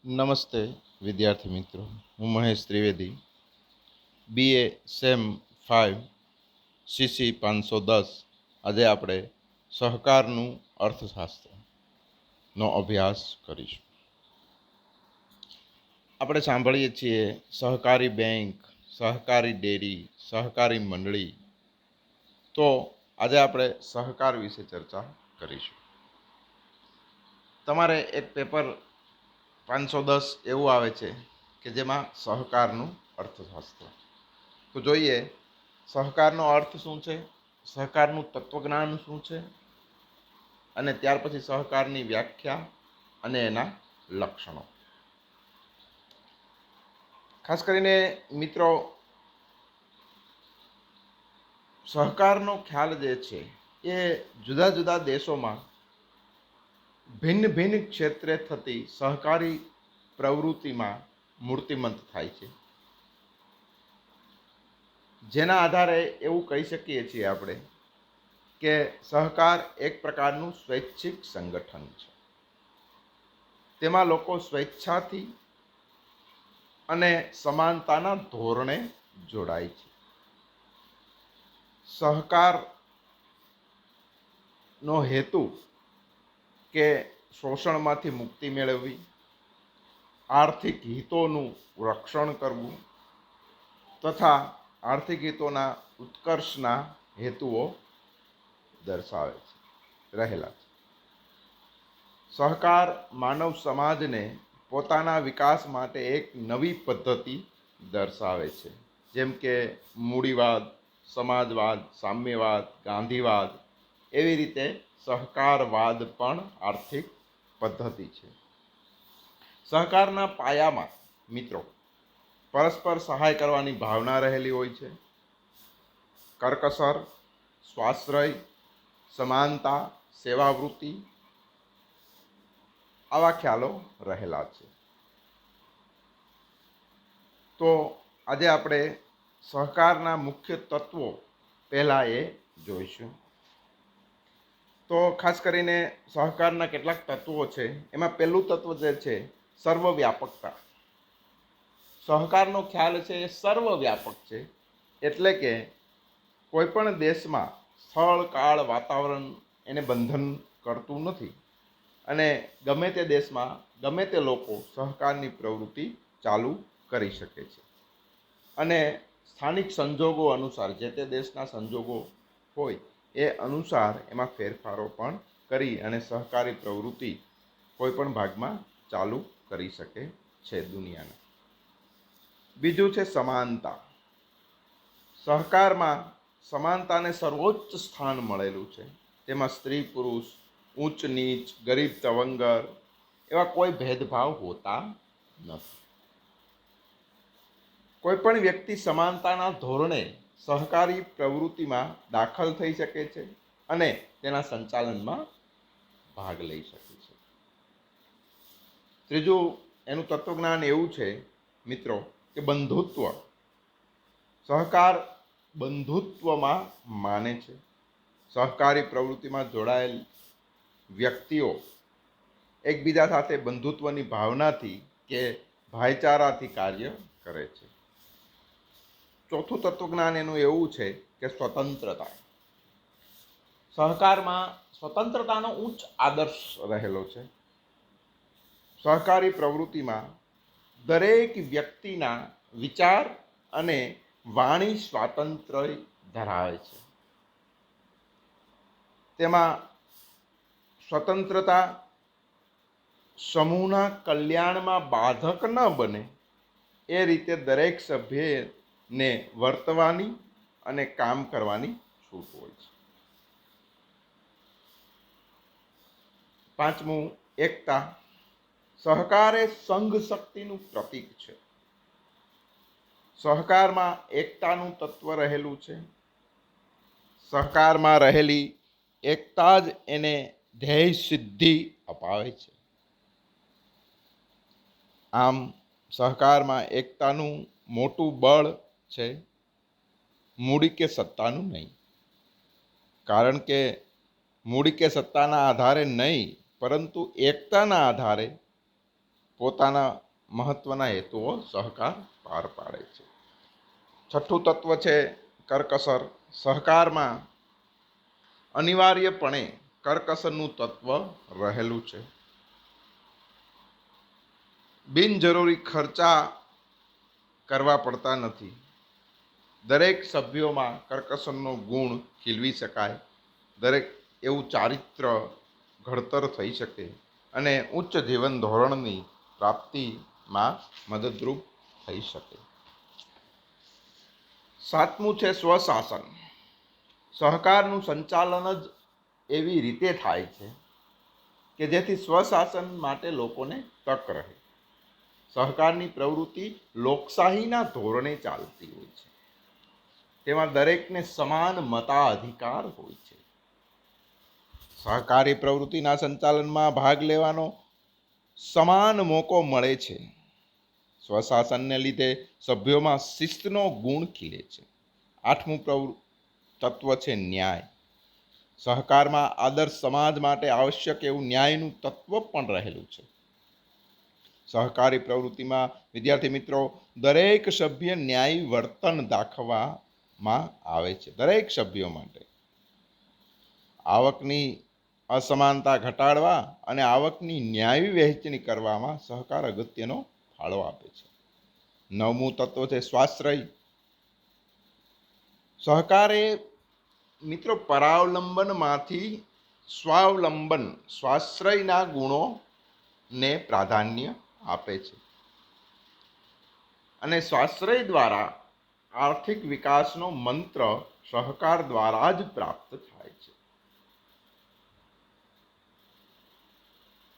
નમસ્તે વિદ્યાર્થી મિત્રો, હું Mahesh Trivedi, BA sem 5 CC 510. આજે આપણે સહકારનું અર્થશાસ્ત્રનો અભ્યાસ કરીશું. આપણે સાંભળીએ છીએ સહકારી બેંક, સહકારી ડેરી, સહકારી મંડળી. તો આજે આપણે સહકાર વિશે ચર્ચા કરીશું. તમારે એક પેપર 510 એવું આવે છે કે જેમાં સહકારનું અર્થશાસ્ત્ર. તો જોઈએ સહકારનો અર્થ શું છે, સહકારનું તત્વજ્ઞાન શું છે, અને ત્યાર પછી સહકારની વ્યાખ્યા અને એના લક્ષણો. ખાસ કરીને મિત્રો, સહકારનો ખ્યાલ જે છે એ જુદા જુદા દેશોમાં ભિન્ન ભિન્ન ક્ષેત્રે થતી સહકારી પ્રવૃત્તિમાં મૂર્તિમંત થાય છે. જેના આધારે એવું કહી શકીએ છીએ આપણે કે સહકાર એક પ્રકારનું સ્વૈચ્છિક સંગઠન છે. તેમાં લોકો સ્વેચ્છાથી અને સમાનતાના ધોરણે જોડાય છે. સહકારનો હેતુ કે શોષણમાંથી મુક્તિ મેળવવી, આર્થિક હિતોનું રક્ષણ કરવું તથા આર્થિક હિતોના ઉત્કર્ષના હેતુઓ દર્શાવે છે, રહેલા છે. સહકાર માનવ સમાજને પોતાના વિકાસ માટે એક નવી પદ્ધતિ દર્શાવે છે, જેમ કે મૂડીવાદ, સમાજવાદ, સામ્યવાદ, ગાંધીવાદ. એવી રીતે સહકારવાદ પણ આર્થિક પદ્ધતિ છે. સહકારના પાયામાં મિત્રો પરસ્પર સહાય કરવાની ભાવના રહેલી હોય છે. કરકસર, સ્વાશ્રય, સમાનતા, સેવાવૃત્તિ આવા ખ્યાલો રહેલા છે. તો આજે આપણે સહકારના મુખ્ય તત્વો પહેલાં એ જોઈશું. તો ખાસ કરીને સહકારના કેટલાક તત્વો છે. એમાં પહેલું તત્વ જે છે સર્વવ્યાપકતા. સહકારનો ખ્યાલ છે એ સર્વવ્યાપક છે, એટલે કે કોઈ પણ દેશમાં સ્થળ, કાળ, વાતાવરણ એને બંધન કરતું નથી અને ગમે તે દેશમાં ગમે તે લોકો સહકારની પ્રવૃત્તિ ચાલુ કરી શકે છે. અને સ્થાનિક સંજોગો અનુસાર, જે તે દેશના સંજોગો હોય એ અનુસાર એમાં ફેરફારો પણ કરી અને સહકારી પ્રવૃત્તિ કોઈ પણ ભાગમાં ચાલુ કરી શકે છે દુનિયાના. બીજું છે સમાનતા. સહકારમાં સમાનતાને સર્વોચ્ચ સ્થાન મળેલું છે. તેમાં સ્ત્રી પુરુષ, ઊંચ નીચ, ગરીબ તવંગર એવા કોઈ ભેદભાવ હોતા નથી. કોઈ પણ વ્યક્તિ સમાનતાના ધોરણે સહકારી પ્રવૃત્તિમાં દાખલ થઈ શકે છે અને તેના સંચાલનમાં ભાગ લઈ શકે છે. ત્રીજું એનું તત્વજ્ઞાન એવું છે મિત્રો કે બંધુત્વ. સહકાર બંધુત્વમાં માને છે. સહકારી પ્રવૃત્તિમાં જોડાયેલ વ્યક્તિઓ એકબીજા સાથે બંધુત્વની ભાવનાથી કે ભાઈચારાથી કાર્ય કરે છે. ચોથું તત્વજ્ઞાન એનું એવું છે કે સ્વતંત્રતા. સહકારમાં સ્વતંત્રતાનો ઉચ્ચ આદર્શ રહેલો છે. સહકારી પ્રવૃત્તિમાં દરેક વ્યક્તિના વિચાર અને વાણી સ્વાતંત્ર્ય ધરાવે છે. તેમાં સ્વતંત્રતા સમૂહના કલ્યાણમાં બાધક ન બને એ રીતે દરેક સભ્યને વર્તવાની અને કામ કરવાની છૂટ હોય છે. પાંચમું એકતા. સહકાર એ સંઘ શક્તિનું પ્રતીક છે. સહકારમાં એકતાનું તત્વ રહેલું છે. સહકારમાં રહેલી એકતા જ એને ધ્યેય સિદ્ધિ અપાવે છે. આમ સહકારમાં એકતાનું મોટું બળ છે, મૂડી કે સત્તાનું નહીં. કારણ કે મૂડી કે સત્તાના આધારે નહીં, પરંતુ એકતાના આધારે પોતાના મહત્વના હેતુઓ સહકાર પાર પાડે છે. છઠ્ઠું તત્વ છે કરકસર. સહકારમાં અનિવાર્યપણે કરકસરનું તત્વ રહેલું છે. બિનજરૂરી ખર્ચા કરવા પડતા નથી. દરેક સભ્યોમાં કરકસરનો ગુણ ખીલવી શકાય, દરેક એવું ચારિત્ર ઘડતર થઈ શકે અને ઉચ્ચ જીવન ધોરણની પ્રાપ્તિમાં મદદરૂપ થઈ શકે. સાતમું છે સ્વશાસન. સહકારનું સંચાલન જ એવી રીતે થાય છે કે જેથી સ્વશાસન માટે લોકોને તક રહે. સહકારની પ્રવૃત્તિ લોકશાહીના ધોરણે ચાલતી હોય છે. તેમાં દરેકને સમાન મતાધિકાર હોય છે. સહકારી પ્રવૃત્તિના સંચાલનમાં ભાગ લેવાનો સમાન મોકો મળે છે. સ્વશાસનને લીધે સભ્યોમાં શિસ્તનો ગુણ ખીલે છે. આઠમું તત્વ છે ન્યાય. સહકારમાં આદર્શ સમાજ માટે આવશ્યક એવું ન્યાયનું તત્વ પણ રહેલું છે. સહકારી પ્રવૃત્તિમાં વિદ્યાર્થી મિત્રો દરેક સભ્ય ન્યાયી વર્તન દાખવવામાં આવે છે. દરેક સભ્યો માટે આવકની અસમાનતા ઘટાડવા અને આવકની ન્યાયી વહેંચણી કરવામાં સહકાર અગત્યનો ફાળો આપે છે. નવમું તત્વ છે સ્વાશ્રય. સહકાર એ મિત્રો પરાવલંબનમાંથી સ્વાવલંબન સ્વાશ્રયના ગુણોને પ્રાધાન્ય આપે છે અને સ્વાશ્રય દ્વારા આર્થિક વિકાસનો મંત્ર સહકાર દ્વારા જ પ્રાપ્ત થાય છે.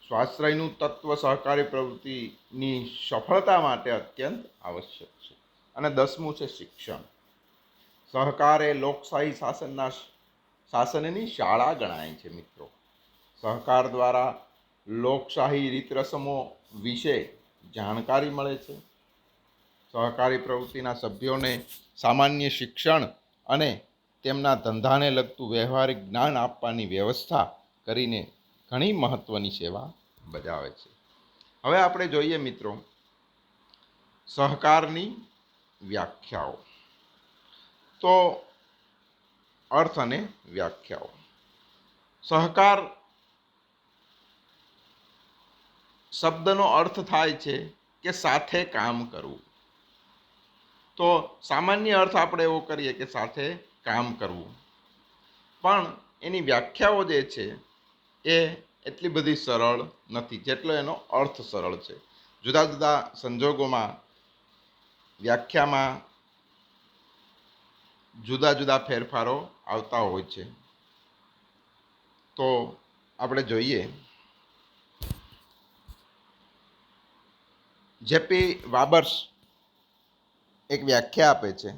સ્વાશ્રયનું તત્વ સહકારી પ્રવૃત્તિની સફળતા માટે અત્યંત આવશ્યક છે. અને દસમું છે શિક્ષણ. સહકાર એ લોકશાહી શાસનની શાળા ગણાય છે મિત્રો. સહકાર દ્વારા લોકશાહી રીત રસમો વિશે જાણકારી મળે છે. સહકારી પ્રવૃત્તિના સભ્યોને સામાન્ય શિક્ષણ અને તેમના ધંધાને લગતું વ્યવહારિક જ્ઞાન આપવાની વ્યવસ્થા કરીને ઘણી મહત્ત્વની સેવા બજાવે છે. હવે આપણે જોઈએ મિત્રો સહકારની વ્યાખ્યાઓ. તો અર્થ અને વ્યાખ્યાઓ. સહકાર શબ્દનો અર્થ થાય છે કે સાથે કામ કરવું. તો સામાન્ય અર્થ આપણે એવો કરીએ કે સાથે કામ કરવું, પણ એની વ્યાખ્યાઓ જે છે એ એટલી બધી સરળ નથી જેટલો એનો અર્થ સરળ છે. જુદા જુદા સંજોગોમાં વ્યાખ્યામાં જુદા જુદા ફેરફારો આવતા હોય છે. તો આપણે જોઈએ જેપી વાબર્સ એક વ્યાખ્યા આપે છે.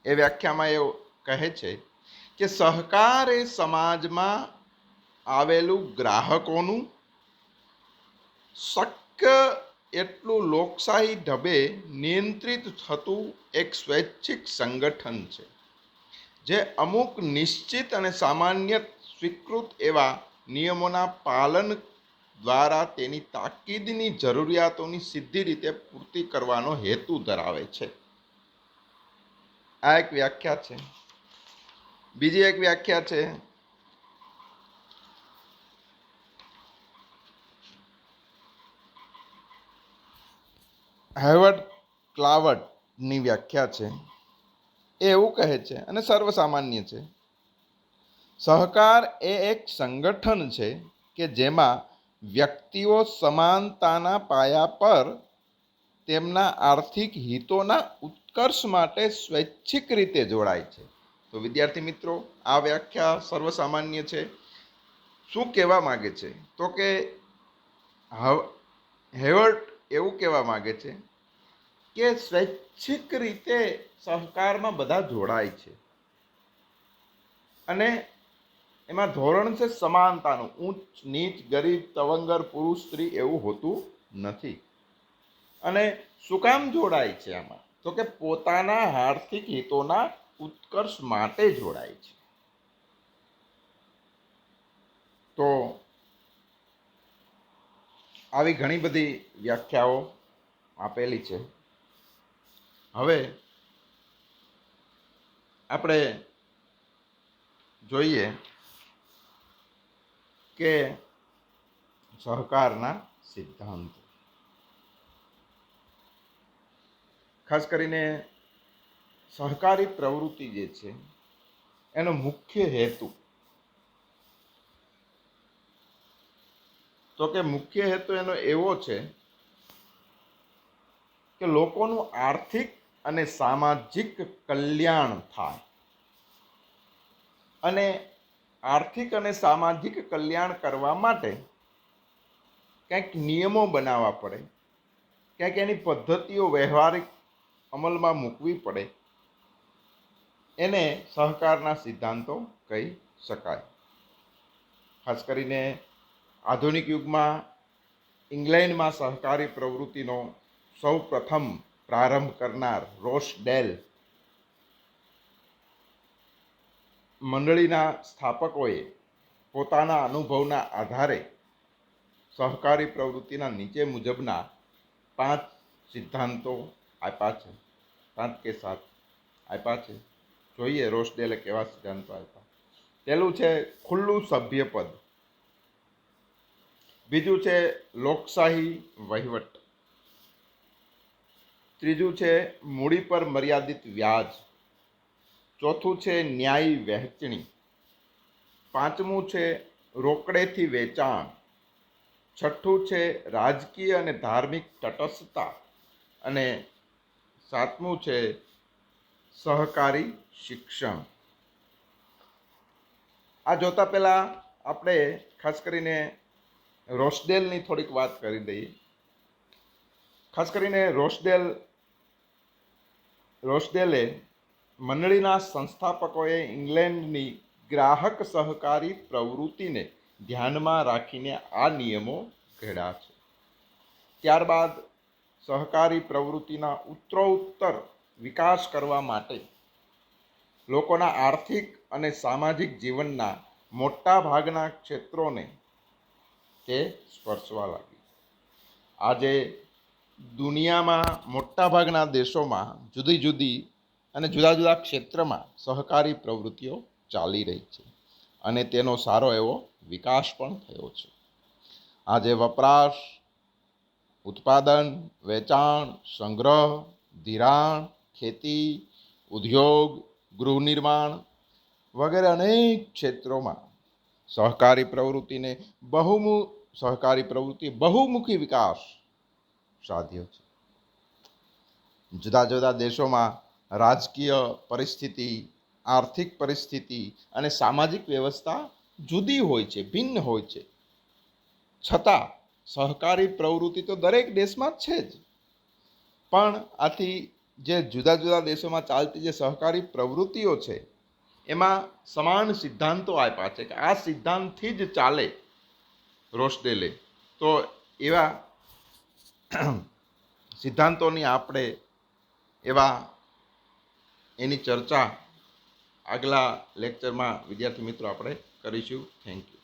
એ વ્યાખ્યામાં એવું કહે છે કે સહકાર એ સમાજમાં આવેલું ગ્રાહકોનું શક્ય એટલું લોકશાહી ઢબે નિયંત્રિત થતું એક સ્વૈચ્છિક સંગઠન છે, જે અમુક નિશ્ચિત અને સામાન્ય સ્વીકૃત એવા નિયમોના પાલન દ્વારા તેની તાકીદની જરૂરિયાતોની સીધી રીતે પૂર્તિ કરવાનો હેતુ ધરાવે છે. આ એક વ્યાખ્યા છે. બીજી એક વ્યાખ્યા છે હેવર્ડ ક્લાવર્ડની વ્યાખ્યા છે. એ એવું કહે છે અને સર્વસામાન્ય છે. સહકાર એ એક સંગઠન છે કે જેમાં વ્યક્તિઓ સમાનતાના પાયા પર તેમના આર્થિક હિતોના ઉત્કર્ષ માટે સ્વૈચ્છિક રીતે જોડાય છે. તો વિદ્યાર્થી મિત્રો આ વ્યાખ્યા સર્વસામાન્ય છે. શું કહેવા માગે છે તો કે હેવર્ડ એવું કહેવા માગે છે કે સ્વૈચ્છિક રીતે સહકારમાં બધા જોડાય છે અને એમાં ધોરણ છે સમાનતાનું. ઊંચ નીચ, ગરીબ તવંગર, પુરુષ સ્ત્રી એવું હોતું નથી. અને શું કામ જોડાય છે આમાં તો કે પોતાના આર્થિક હિતોના ઉત્કર્ષ માટે જોડાય છે. તો આવી ઘણી બધી વ્યાખ્યાઓ આપેલી છે. હવે આપણે જોઈએ કે સહકારના સિદ્ધાંતો. ખાસ કરીને સહકારી પ્રવૃત્તિ જે છે એનો મુખ્ય હેતુ, તો કે મુખ્ય હેતુ એનો એવો છે કે લોકોનું આર્થિક અને સામાજિક કલ્યાણ થાય. અને આર્થિક અને સામાજિક કલ્યાણ કરવા માટે કંઈક નિયમો બનાવવા પડે, કંઈક એની પદ્ધતિઓ વ્યવહારિક અમલમાં મૂકવી પડે. એને સહકારના સિદ્ધાંતો કહી શકાય. ખાસ કરીને આધુનિક યુગમાં ઇંગ્લેન્ડમાં સહકારી પ્રવૃત્તિનો સૌ પ્રથમ પ્રારંભ કરનાર રોસડેલ મંડળીના સ્થાપકોએ પોતાના અનુભવના આધારે સહકારી પ્રવૃત્તિના નીચે મુજબના 5 સિદ્ધાંતો આપ્યા છે. 5 કે 7 આપ્યા છે. જોઈએ રોસડેલે કેવા સિદ્ધાંતો આપ્યા. પહેલું છે ખુલ્લું સભ્યપદ. બીજું છે લોકશાહી વહીવટ. ત્રીજું છે મૂડી પર મર્યાદિત વ્યાજ. ચોથું છે ન્યાયી વહેંચણી. પાંચમું છે રોકડેથી વેચાણ. છઠ્ઠું છે રાજકીય અને ધાર્મિક તટસ્થતા. અને સાતમું છે સહકારી શિક્ષણ. આ જોતા પહેલાં આપણે ખાસ કરીને રોસડેલની થોડીક વાત કરી દઈએ. ખાસ કરીને રોસડેલે મંડળીના સંસ્થાપકોએ ઇંગ્લેન્ડની ગ્રાહક સહકારી પ્રવૃત્તિને ધ્યાનમાં રાખીને આ નિયમો ઘડ્યા છે. ત્યારબાદ સહકારી પ્રવૃત્તિના ઉત્તરોત્તર વિકાસ કરવા માટે લોકોના આર્થિક અને સામાજિક જીવનના મોટા ભાગના ક્ષેત્રોને તે સ્પર્શવા લાગી. આજે દુનિયામાં મોટાભાગના દેશોમાં જુદી જુદી અને જુદા જુદા ક્ષેત્રમાં સહકારી પ્રવૃત્તિઓ ચાલી રહી છે અને તેનો સારો એવો વિકાસ પણ થયો છે. આજે વપરાશ, ઉત્પાદન, વેચાણ, સંગ્રહ, ધિરાણ, ખેતી, ઉદ્યોગ, ગૃહ નિર્માણ વગેરે અનેક ક્ષેત્રોમાં સહકારી પ્રવૃત્તિ બહુમુખી વિકાસ સાધ્યો છે. જુદા જુદા દેશોમાં રાજકીય પરિસ્થિતિ, આર્થિક પરિસ્થિતિ અને સામાજિક વ્યવસ્થા જુદી હોય છે, ભિન્ન હોય છે. છતાં સહકારી પ્રવૃત્તિ તો દરેક દેશમાં જ છે જ. પણ આથી જે જુદા જુદા દેશોમાં ચાલતી જે સહકારી પ્રવૃત્તિઓ છે એમાં સમાન સિદ્ધાંતો આપ્યા છે કે આ સિદ્ધાંતથી જ ચાલે રોસડેલે. તો એવા સિદ્ધાંતોની આપણે એની ચર્ચા આગલા લેક્ચરમાં વિદ્યાર્થી મિત્રો આપણે કરીશું. Thank you.